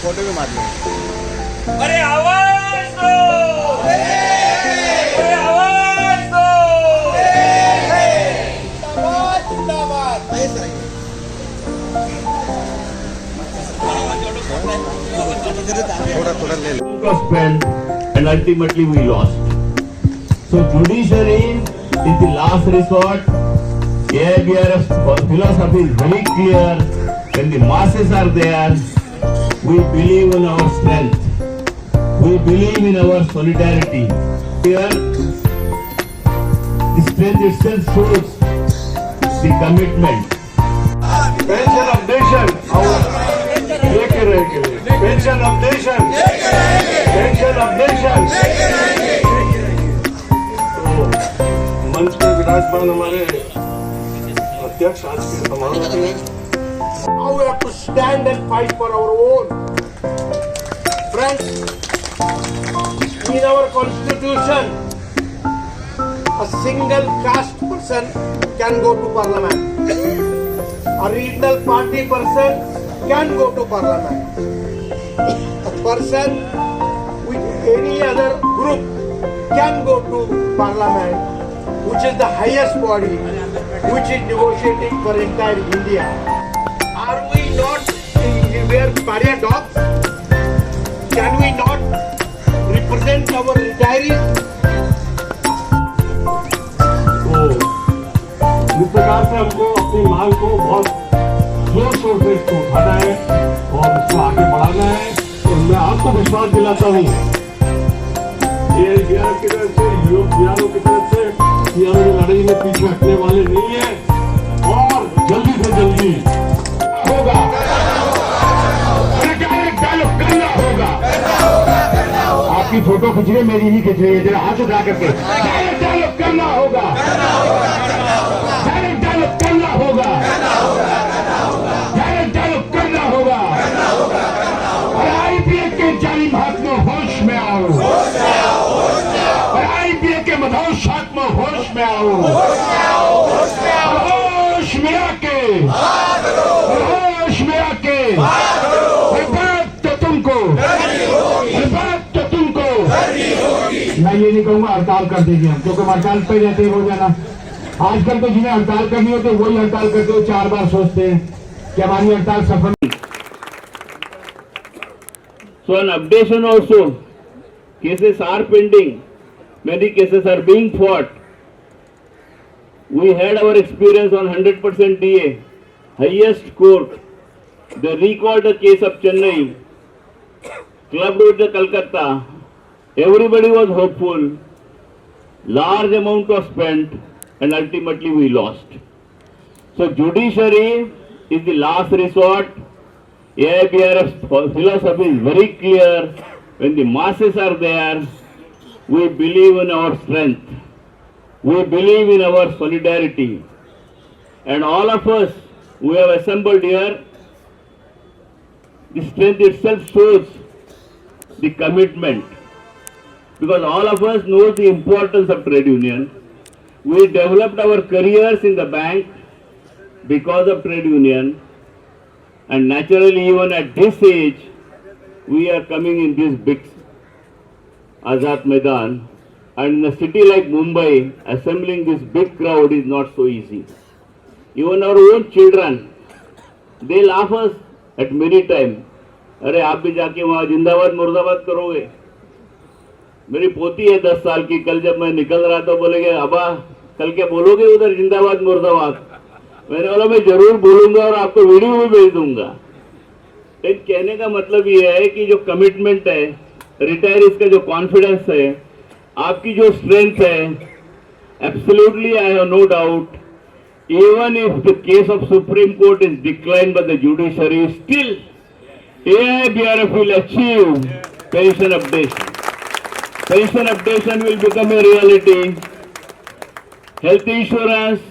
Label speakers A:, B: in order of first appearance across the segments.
A: Photo भी मार लेंगे।
B: अरे आवाज दो, अरे आवाज दो।
A: जिंदाबाद जिंदाबाद। थोड़ा थोड़ा ले लो।
C: Was spent and ultimately we lost. So judiciary is the last resort. AIBRF's philosophy is very clear. When the masses are there, we believe in our strength. We believe in our solidarity. Here, the strength itself shows the commitment.
D: Pension of nation, लेके रहेंगे। Pension of nation, pension of nation। तो मंच पे विराजमान हमारे अध्यक्ष आज के समारोह के
E: Now we have to stand and fight for our own. Friends, in our constitution, a single caste person can go to parliament. A regional party person can go to parliament. A person with any other group can go to parliament, which is the highest body, which is negotiating for entire India. Are we not, we are pariah dogs? Can we not represent our retirees?
D: तो इस प्रकार से हमको अपनी मांग को बहुत जोर शोर से इसको उठाना है और इसको आगे बढ़ाना है। और मैं आपको विश्वास दिलाता हूँ ये बिहार की तरफ से योग बिहारों की तरफ से कि हम ये लड़ाई में पीछे हटने वाले नहीं है और जल्दी से जल्दी होगा। करना होगा। आपकी फोटो खींच रहे मेरी नहीं खींच रही है, जरा हाथ उठा करके करना होगा, करना होगा, करना होगा। और आईपीए के जालिम हाथों होश में आओ, और आईपीए के मधोश हाथों होश में आओ, होश में आके, होश में आके बात तो तुमको, बात तो तुमको। मैं ये नहीं कहूंगा हड़ताल कर देंगे हम, क्योंकि हड़ताल पे रहते हैं रोजाना। आजकल तो जिन्हें हड़ताल करनी हो तो वही हड़ताल करते हो, 4 बार सोचते हैं कि हमारी हड़ताल सफल।
C: So an updation also, cases are pending, many cases are being fought. We had our experience on 100% DA, highest court. They recalled the case of Chennai, clubbed with the Calcutta. Everybody was hopeful. Large amount was spent and ultimately we lost. So judiciary is the last resort. AIBRF's philosophy is very clear. When the masses are there, we believe in our strength. We believe in our solidarity. And all of us who have assembled here, the strength itself shows the commitment. Because all of us know the importance of trade union. We developed our careers in the bank because of trade union. And naturally, even at this age, we are coming in this big Azad Maidan. And in a city like Mumbai, assembling this big crowd is not so easy. Even our own children, they laugh us at many times. अरे आप भी जाके वहाँ जिंदाबाद मुर्दाबाद करोगे। मेरी पोती है 10 साल की, कल जब मैं निकल रहा था बोलेगे अबा कल क्या बोलोगे उधर जिंदाबाद मुर्दाबाद। मैंने बोला मैं जरूर बोलूंगा और आपको वीडियो भी भेज दूंगा। एक कहने का मतलब ये है कि जो कमिटमेंट है, रिटायरीज का जो कॉन्फिडेंस है, आपकी जो स्ट्रेंथ है, absolutely I have no doubt, even if the case of Supreme Court is declined by the judiciary, still AIBRF will achieve pension updation. Pension updation will become a reality. Health insurance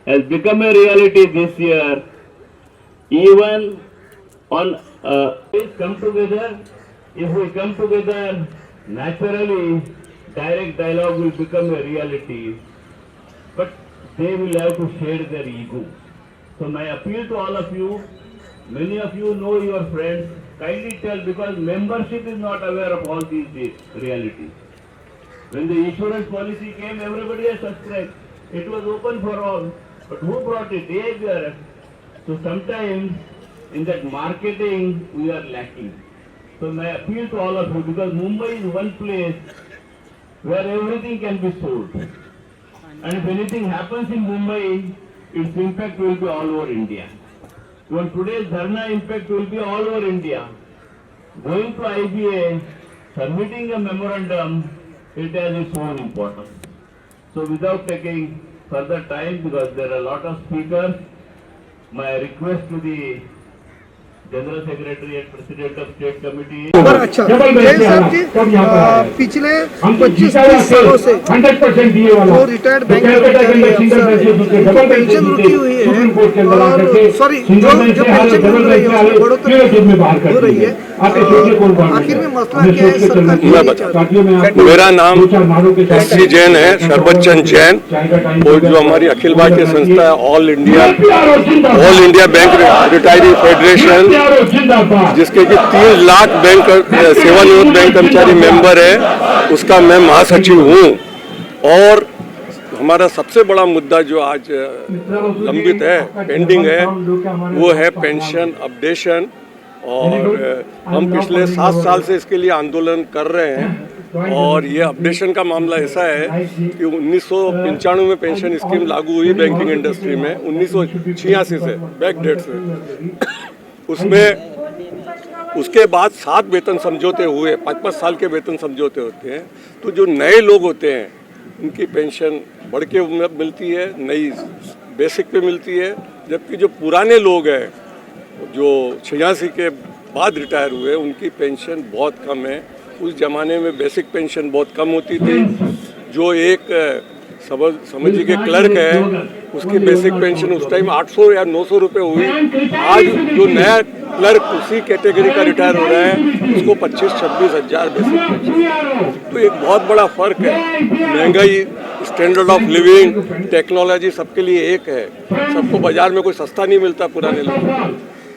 C: has become a reality this year. Even on come together, if we come together, naturally direct dialogue will become a reality. But they will have to share their ego. So my appeal to all of you, many of you know your friends, kindly tell, because membership is not aware of all these realities. When the insurance policy came, everybody has subscribed. It was open for all. But who brought it? They. So sometimes in that marketing we are lacking. So my appeal to all of you, because Mumbai is one place where everything can be sold. And if anything happens in Mumbai, its impact will be all over India. Even today's Dharna impact will be all over India. Going to IBA, submitting a memorandum, it has its own importance. So without taking further time, because there are a lot of speakers, my request to the General Secretary and President of State Committee is...
F: अच्छा जय साहब जी, पिछले 25-30 सालों से
D: 100% दिए वाला
F: जो retired bank कर्मचारी पेंशन रुकी हुई है और सॉरी जो पेंशन मिल रही है उसमें बढ़ोतरी हो रही है, आखिर में मसला क्या है? सरकार की
G: मेरा नाम SC जैन है, शरबत चंद जैन, और जो हमारी अखिल भारतीय संस्था है all India bank retiree federation, जिसके कि 3 लाख बैंक सेवानिवृत्त बैंक कर्मचारी मेंबर है, उसका मैं महासचिव हूँ। और हमारा सबसे बड़ा मुद्दा जो आज लंबित है, पेंडिंग है, वो है पेंशन अपडेशन। और हम पिछले 7 साल से इसके लिए आंदोलन कर रहे हैं। और ये अपडेशन का मामला ऐसा है कि 1995 में पेंशन स्कीम लागू हुई बैंकिंग इंडस्ट्री में, 1986 से बैक डेट से। उसमें उसके बाद 7 वेतन समझौते हुए, 5-5 साल के वेतन समझौते होते हैं। तो जो नए लोग होते हैं उनकी पेंशन बढ़ के मिलती है, नई बेसिक पे मिलती है, जबकि जो पुराने लोग हैं जो 86 के बाद रिटायर हुए उनकी पेंशन बहुत कम है। उस ज़माने में बेसिक पेंशन बहुत कम होती थी। जो एक समझिए के क्लर्क है उसकी बेसिक पेंशन उस टाइम 800 या 900 रुपये हुई। आज जो नया क्लर्क उसी कैटेगरी का रिटायर हो रहा है उसको 25-26 हज़ार बेसिक पेंशन। तो एक बहुत बड़ा फ़र्क है। महंगाई, स्टैंडर्ड ऑफ लिविंग, टेक्नोलॉजी सबके लिए एक है। सबको बाजार में कोई सस्ता नहीं मिलता पुराने लोगों।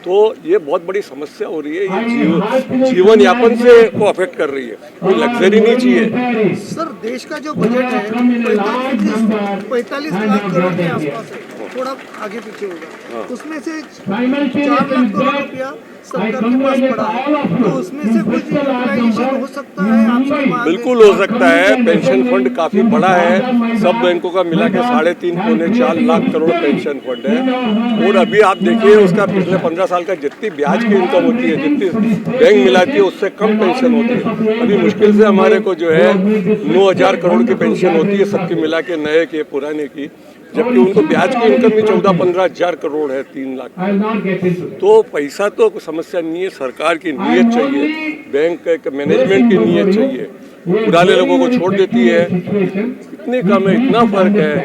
G: तो ये बहुत बड़ी समस्या हो रही है। ये जीवन यापन से को अफेक्ट कर रही है। कोई लग्जरी नहीं चाहिए।
F: सर, देश का जो बजट है 45 लाख करोड़ के आसपास है, थोड़ा आगे पीछे होगा। उसमें से 4 लाख करोड़ रुपया सरकार के पास पड़ा है, तो उसमें से कुछ यूटिलाइजेशन हो सकता है आपसे?
G: बिल्कुल हो सकता है। पेंशन फंड काफ़ी बड़ा है, सब बैंकों का मिला के 3.5-4 लाख करोड़ पेंशन फंड है। और अभी आप देखिए उसका पिछले 15 साल का जितनी ब्याज की इनकम होती है, जितनी बैंक मिलाती है, उससे कम पेंशन होती है। अभी मुश्किल से हमारे को जो है 9,000 करोड़ की पेंशन होती है, सबकी मिला के, नए के पुराने की, जबकि उनको ब्याज की इनकम भी 14-15 हज़ार करोड़ है, 3 लाख। तो पैसा तो समस्या नहीं है, सरकार की नीयत चाहिए, बैंक के मैनेजमेंट की नीयत चाहिए। पुराने लोगों को छोड़ देती है, इतनी कम है, इतना फर्क है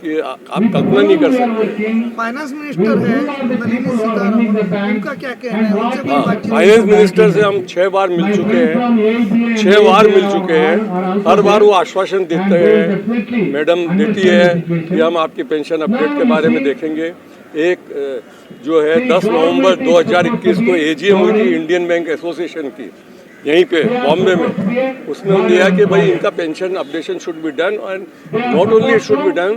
G: कि आप कल्पना नहीं कर सकते।
F: फाइनेंस मिनिस्टर है नलिनी सीतारमण, उनका क्या कहना है? उनसे कोई बातचीत?
G: फाइनेंस मिनिस्टर से हम 6 बार मिल चुके हैं, 6 बार मिल चुके हैं। हर बार वो आश्वासन देते हैं, मैडम देती है कि हम आपकी पेंशन अपडेट के बारे में देखेंगे। एक जो है 10 नवंबर 2021 को AGM हुई थी इंडियन बैंक एसोसिएशन की, यहीं पे बॉम्बे में। उसमें दिया कि भाई इनका pension updation should be done, and not only it should be done,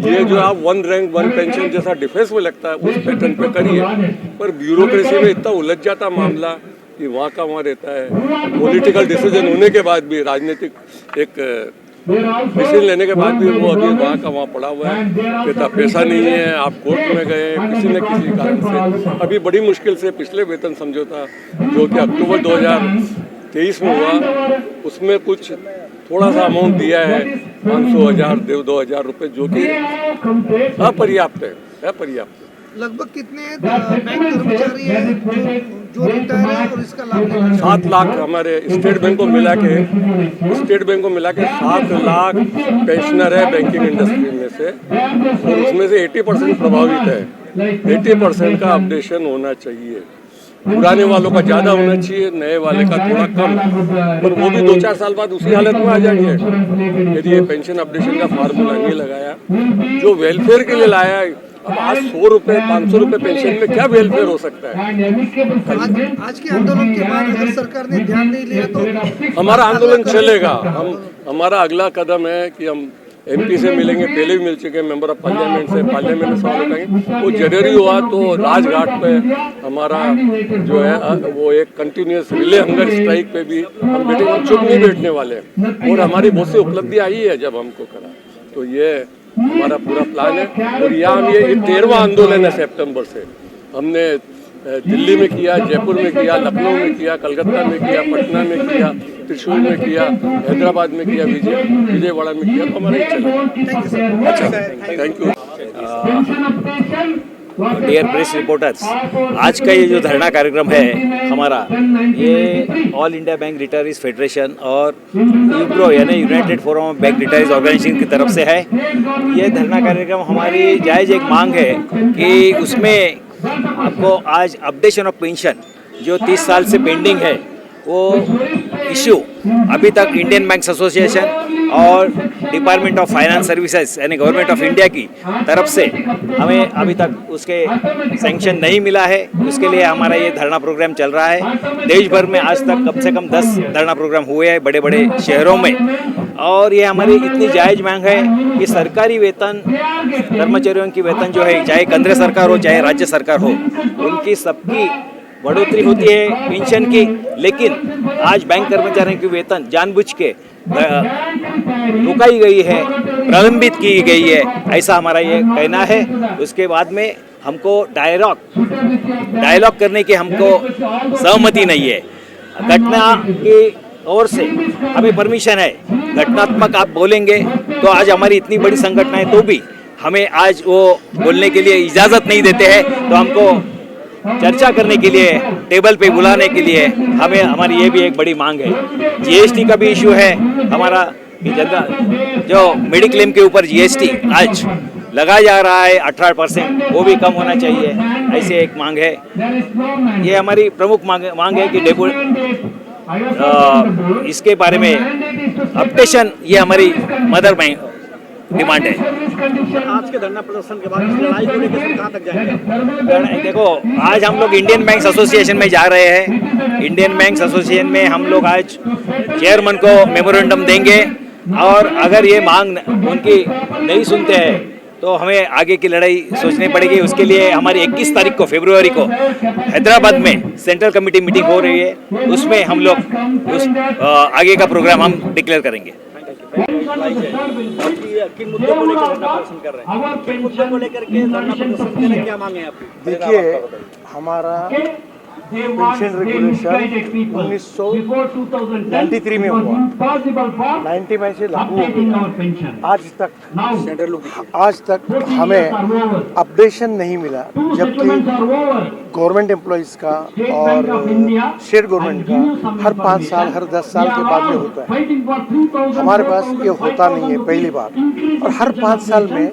G: ये जो आप 1 रैंक 1 पेंशन जैसा डिफेंस में लगता है उस पैटर्न पे करिए। पर ब्यूरोक्रेसी में इतना उलझ जाता मामला कि वहाँ का वहाँ रहता है। पॉलिटिकल डिसीजन होने के बाद भी, राजनीतिक एक डिसीजन लेने के बाद भी वो अभी वहाँ का वहाँ पड़ा हुआ है। कहता पैसा नहीं है, आप कोर्ट में गए, किसी न किसी कारण से अभी बड़ी मुश्किल से पिछले वेतन समझौता जो कि अक्टूबर 2023 में हुआ, उसमें कुछ थोड़ा सा अमाउंट दिया है, 500,000 2,000 रुपये, जो कि अपर्याप्त है।
F: लगभग कितने बैंक कर्मचारी हैं जो रिटायर है और इसका लाभ लेना चाहते हैं?
G: 7 लाख हमारे स्टेट बैंक को मिला के 7 लाख पेंशनर है बैंकिंग इंडस्ट्री में से, और उसमें से 80% प्रभावित है। 80% का अपडेशन होना चाहिए। पुराने वालों का ज़्यादा होना चाहिए, नए वाले का थोड़ा कम, पर वो भी 2-4 साल बाद उसी हालत में आ जाएंगे यदि ये पेंशन अपडेशन का फार्मूला नहीं लगाया। जो वेलफेयर के लिए लाया है, अब आज 100 रुपये 500 रुपये पेंशन में क्या वेलफेयर हो सकता है?
F: आज के आंदोलन के बाद अगर सरकार ने ध्यान नहीं लिया तो
G: हमारा आंदोलन चलेगा। हमारा अगला कदम है कि हम MP से मिलेंगे, पहले भी मिल चुके हैं, मेंबर ऑफ पार्लियामेंट से, पार्लियामेंट में सवाल उठाएंगे। वो जरूरी हुआ तो राजघाट पे हमारा जो है वो एक कंटिन्यूस रिले हंगर स्ट्राइक पे भी हम बैठेंगे, हम चुप नहीं बैठने वाले हैं। और हमारी बहुत सी उपलब्धि आई है जब हमको करा, तो ये हमारा पूरा प्लान है। और यहाँ हम ये 13वां आंदोलन है सितंबर से। हमने दिल्ली में किया, जयपुर में किया, लखनऊ में किया, कलकत्ता में किया, पटना में किया, त्रिशूल में किया, हैदराबाद में किया, विजयवाड़ा में किया। तो हमारा ये चला। अच्छा, thank you.
H: Dear press reporters, आज का ये जो धरना कार्यक्रम है हमारा, ये all India bank retirees federation और यूप्रो यानी united forum of bank retirees organisation की तरफ से है। ये धरना कार्यक्रम हमारी जायज़ एक मांग है कि उसमें आपको आज अपडेशन ऑफ पेंशन जो 30 साल से पेंडिंग है वो इशू अभी तक इंडियन बैंक्स एसोसिएशन और डिपार्टमेंट ऑफ फाइनेंस सर्विसेज यानी गवर्नमेंट ऑफ इंडिया की तरफ से हमें अभी तक उसके सैंक्शन नहीं मिला है। उसके लिए हमारा ये धरना प्रोग्राम चल रहा है। देश भर में आज तक कम से कम 10 धरना प्रोग्राम हुए हैं बड़े बड़े शहरों में। और ये हमारी इतनी जायज़ मांग है कि सरकारी वेतन, कर्मचारियों की वेतन जो है, चाहे केंद्र सरकार हो चाहे राज्य सरकार हो, उनकी सबकी बढ़ोतरी होती है पेंशन की। लेकिन आज बैंक कर्मचारियों की वेतन जानबूझ के रुकाई गई है, प्रलंबित की गई है, ऐसा हमारा ये कहना है। उसके बाद में हमको डायलॉग करने की हमको सहमति नहीं है। घटना की ओर से हमें परमिशन है, घटनात्मक आप बोलेंगे तो आज हमारी इतनी बड़ी संगठन है तो भी हमें आज वो बोलने के लिए इजाज़त नहीं देते हैं। तो हमको चर्चा करने के लिए टेबल पे बुलाने के लिए हमें हमारी ये भी एक बड़ी मांग है। GST का भी इशू है हमारा कि जो मेडिक्लेम के ऊपर GST आज लगाया जा रहा है 18%, वो भी कम होना चाहिए, ऐसे एक मांग है। ये हमारी प्रमुख मांग है कि इसके बारे में अपडेशन, ये हमारी मदर डिमांड है।
I: आज के धरना प्रदर्शन के बाद लड़ाई को लेकर कहां तक जाएंगे?
H: देखो, आज हम लोग इंडियन बैंक्स एसोसिएशन में जा रहे हैं। इंडियन बैंक्स एसोसिएशन में हम लोग आज चेयरमैन को मेमोरेंडम देंगे और अगर ये मांग उनकी नहीं सुनते हैं तो हमें आगे की लड़ाई सोचनी पड़ेगी। उसके लिए हमारी 21 तारीख को फरवरी को हैदराबाद में सेंट्रल कमेटी मीटिंग हो रही है, उसमें हम लोग उस आगे का प्रोग्राम हम डिक्लेयर करेंगे।
I: किन मुद्दों को लेकर धरना प्रदर्शन कर रहे हैं? किन मुद्दों को लेकर के धरना प्रदर्शन कर रहे हैं? क्या मांगे हैं आपकी?
E: देखिए, हमारा पेंशन रेगुलेशन 1993 में हुआ, 90 में से लागू हो गया। आज तक हमें अपडेशन नहीं मिला, जबकि गवर्नमेंट एम्प्लॉइज़ का और स्टेट गवर्नमेंट का हर 5 साल हर 10 साल के बाद में होता है। हमारे पास ये होता नहीं है पहली बार। और हर 5 साल में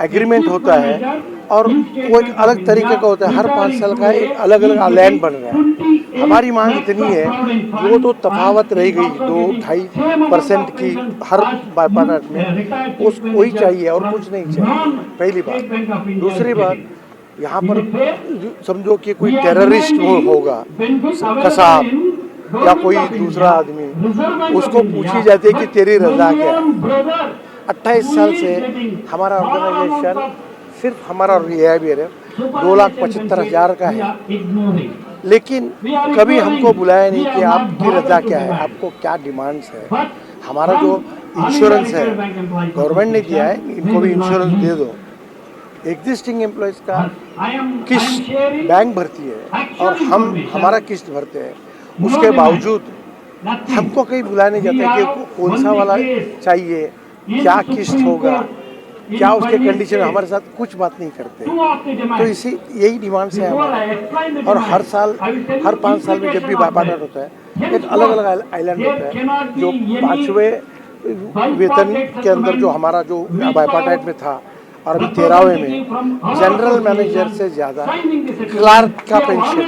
E: एग्रीमेंट होता है और वो एक अलग तरीके का होता है। हर 5 साल का एक अलग अलग आलैन बन रहा है। हमारी मांग इतनी है, वो तो तफावत रह गई 2-2.5% की हर बाइपार्ट में, उसको वही चाहिए और कुछ नहीं चाहिए, पहली बात। दूसरी बात, यहाँ पर समझो कि कोई टेररिस्ट होगा, कसाब या कोई दूसरा आदमी, उसको पूछी जाती है कि तेरी रजा क्या है। 28 साल से हमारा ऑर्गेनाइजेशन सिर्फ हमारा AIBRF 2,75,000 का है, लेकिन कभी हमको बुलाया नहीं कि आपकी रजा क्या है, आपको क्या डिमांड्स है। हमारा जो इंश्योरेंस है गवर्नमेंट ने दिया है, इनको भी इंश्योरेंस दे दो। एग्जिस्टिंग एम्प्लॉयज़ का किस्त बैंक भरती है और हम हमारा किस्त भरते हैं, उसके बावजूद हमको कहीं बुलाया नहीं जाता कि कौन सा वाला चाहिए, क्या किस्त होगा, क्या उसके कंडीशन, हमारे साथ कुछ बात नहीं करते। तो इसी यही डिमांड्स है हमारे। और हर साल हर 5 साल में जब भी बाइपार्ट होता है, एक अलग अलग आइलैंड होता है। जो 5वें वेतन के अंदर जो हमारा जो बाइपार्टाइट में था और अभी 13वें में जनरल मैनेजर से ज़्यादा क्लार्क का पेंशन,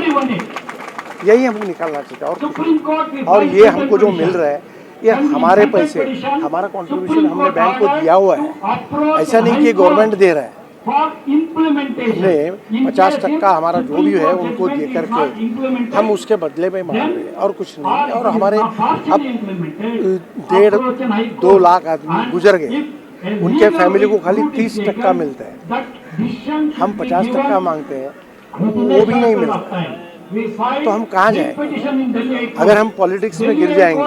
E: यही हमको निकालना चाहिए। और ये हमको जो मिल रहा है ये हमारे पैसे, हमारा कंट्रीब्यूशन हमने बैंक को दिया हुआ है, ऐसा नहीं कि गवर्नमेंट दे रहा है। हमने 50% हमारा जो भी है उनको दे करके हम उसके बदले में मांग रहे हैं और कुछ नहीं। और हमारे अब 1.5-2 लाख आदमी गुजर गए, उनके फैमिली को खाली 30% मिलता है। हम 50% मांगते हैं, वो भी नहीं मिलता है। तो हम कहाँ जाएं? अगर हम पॉलिटिक्स में गिर जाएंगे,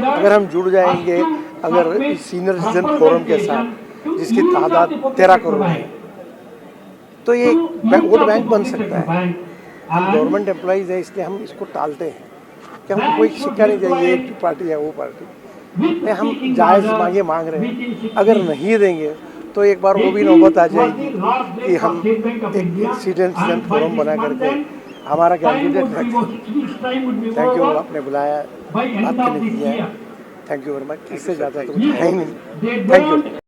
E: अगर हम जुड़ जाएंगे अगर सीनियर सिटीजन फोरम के साथ जिसकी तादाद 13 करोड़ है, तो ये वोट बैंक बन सकता है। हम गवर्नमेंट एम्प्लॉइज है इसलिए हम इसको टालते हैं कि हमको कोई शिक्का नहीं चाहिए, एक पार्टी है वो पार्टी नहीं। हम जायज़ मांगे मांग रहे हैं, अगर नहीं देंगे तो एक बार वो भी नौबत आ जाएगी कि हम एक सिटीजन फोरम बना करके हमारा कैंडिडेट थैंक यू आपने बुलाया, बात करने के लिए। Thank you very much. इससे ज़्यादा तो कुछ है ही नहीं। Thank you.